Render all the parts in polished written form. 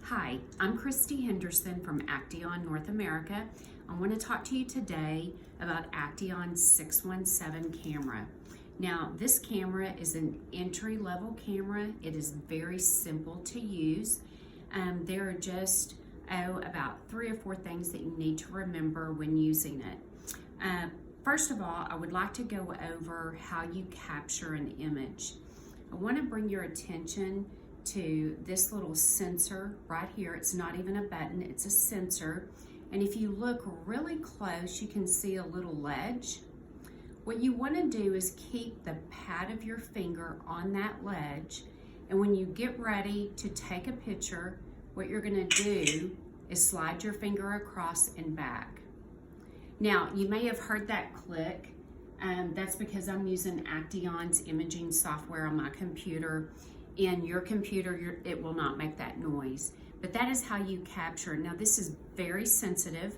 Hi, I'm Christy Henderson from Acteon North America. I want to talk to you today about Acteon's 617 camera. Now, this camera is an entry-level camera. It is very simple to use. There are just about 3 or 4 things that you need to remember when using it. First of all, I would like to go over how you capture an image. I want to bring your attention to this little sensor right here. It's not even a button, it's a sensor. And if you look really close, you can see a little ledge. What you want to do is keep the pad of your finger on that ledge, and when you get ready to take a picture, what you're going to do is slide your finger across and back. Now, you may have heard that click. That's because I'm using Acteon's imaging software on my computer. In your computer, it will not make that noise. But that is how you capture. Now, this is very sensitive.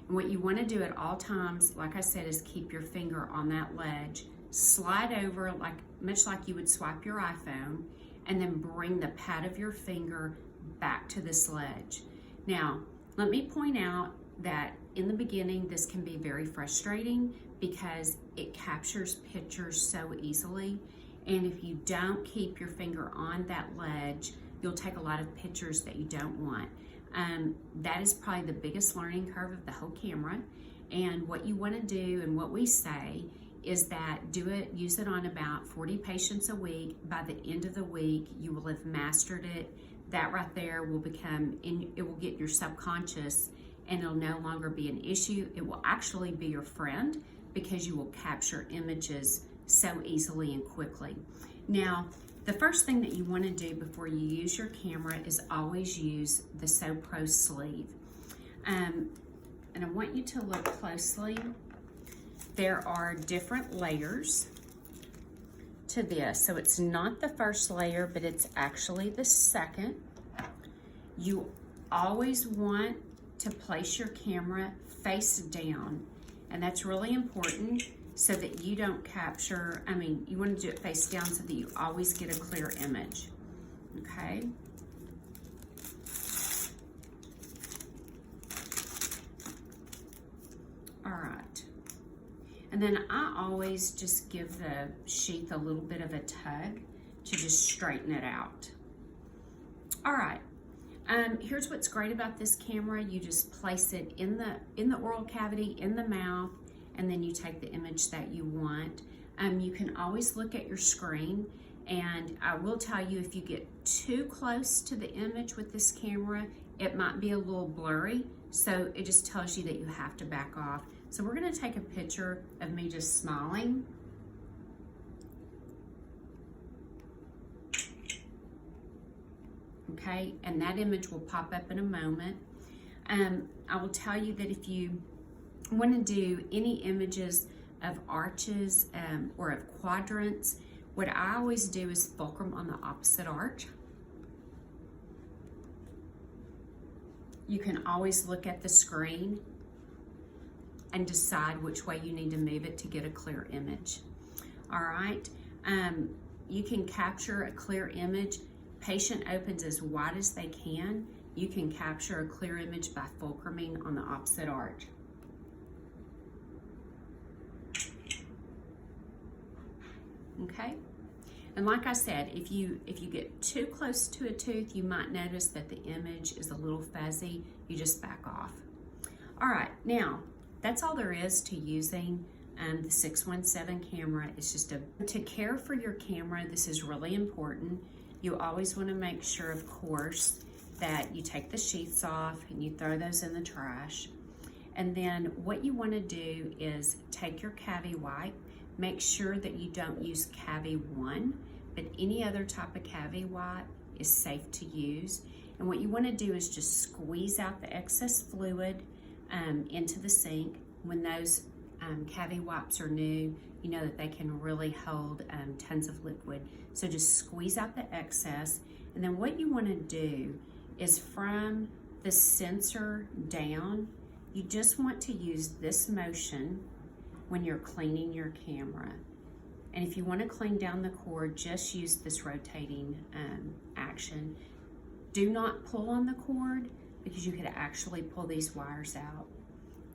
And what you want to do at all times, like I said, is keep your finger on that ledge, slide over much like you would swipe your iPhone, and then bring the pad of your finger back to this ledge. Now, let me point out that in the beginning, this can be very frustrating because it captures pictures so easily. And if you don't keep your finger on that ledge, you'll take a lot of pictures that you don't want. That is probably the biggest learning curve of the whole camera. And what you want to do, and what we say, is that use it on about 40 patients a week. By the end of the week, you will have mastered it. That right there will it will get your subconscious, and it'll no longer be an issue. It will actually be your friend because you will capture images so easily and quickly. Now, the first thing that you want to do before you use your camera is always use the Sopro sleeve. And I want you to look closely. There are different layers to this. So it's not the first layer, but it's actually the second. You always want to place your camera face down, and that's really important so that you don't capture, you want to do it face down so that you always get a clear image, okay? All right. And then I always just give the sheath a little bit of a tug to just straighten it out. All right. Here's what's great about this camera. You just place it in the oral cavity, in the mouth, and then you take the image that you want. You can always look at your screen, and I will tell you, if you get too close to the image with this camera, it might be a little blurry, so it just tells you that you have to back off. So we're gonna take a picture of me just smiling. Okay, and that image will pop up in a moment. I will tell you that if you want to do any images of arches or of quadrants, what I always do is fulcrum on the opposite arch. You can always look at the screen and decide which way you need to move it to get a clear image. All right, you can capture a clear image. Patient opens as wide as they can. You can capture a clear image by fulcruming on the opposite arch. Okay, and like I said, if you get too close to a tooth, you might notice that the image is a little fuzzy. You just back off. All right, now that's all there is to using the 617 camera. It's just to care for your camera. This is really important. You always want to make sure, of course, that you take the sheaths off and you throw those in the trash. And then what you want to do is take your Cavi wipe. Make sure that you don't use Cavi 1, but any other type of Cavi wipe is safe to use. And what you want to do is just squeeze out the excess fluid into the sink. When those Cavi wipes are new, you know that they can really hold tons of liquid. So just squeeze out the excess. And then what you want to do is from the sensor down, you just want to use this motion when you're cleaning your camera. And if you want to clean down the cord, just use this rotating action. Do not pull on the cord because you could actually pull these wires out.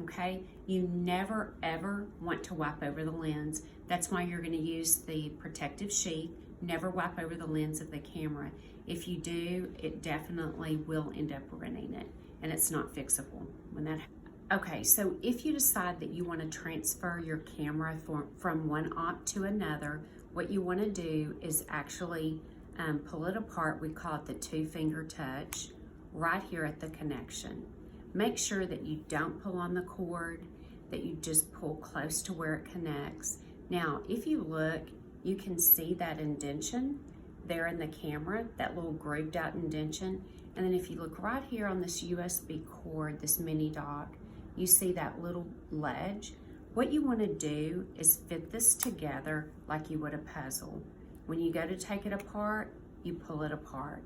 Okay, you never ever want to wipe over the lens. That's why you're going to use the protective sheet. Never wipe over the lens of the camera. If you do, it definitely will end up running it, and it's not fixable when that happens. Okay, so if you decide that you want to transfer your camera from one op to another, what you want to do is actually pull it apart. We call it the 2-finger touch right here at the connection. Make sure that you don't pull on the cord, that you just pull close to where it connects. Now, if you look, you can see that indention there in the camera, that little grooved out indention. And then if you look right here on this USB cord, this mini dock, you see that little ledge. What you want to do is fit this together like you would a puzzle. When you go to take it apart, you pull it apart.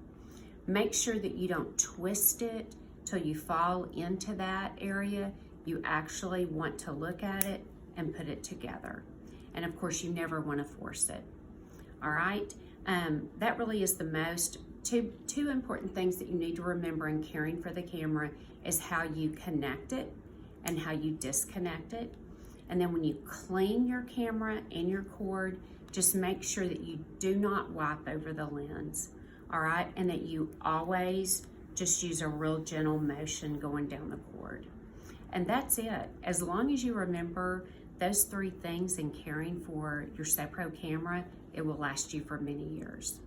Make sure that you don't twist it till you fall into that area. You actually want to look at it and put it together. And of course, you never want to force it. All right, that really is the most, two important things that you need to remember in caring for the camera is how you connect it and how you disconnect it. And then when you clean your camera and your cord, just make sure that you do not wipe over the lens, all right? And that you always just use a real gentle motion going down the cord. And that's it. As long as you remember those 3 things in caring for your Sopro camera, it will last you for many years.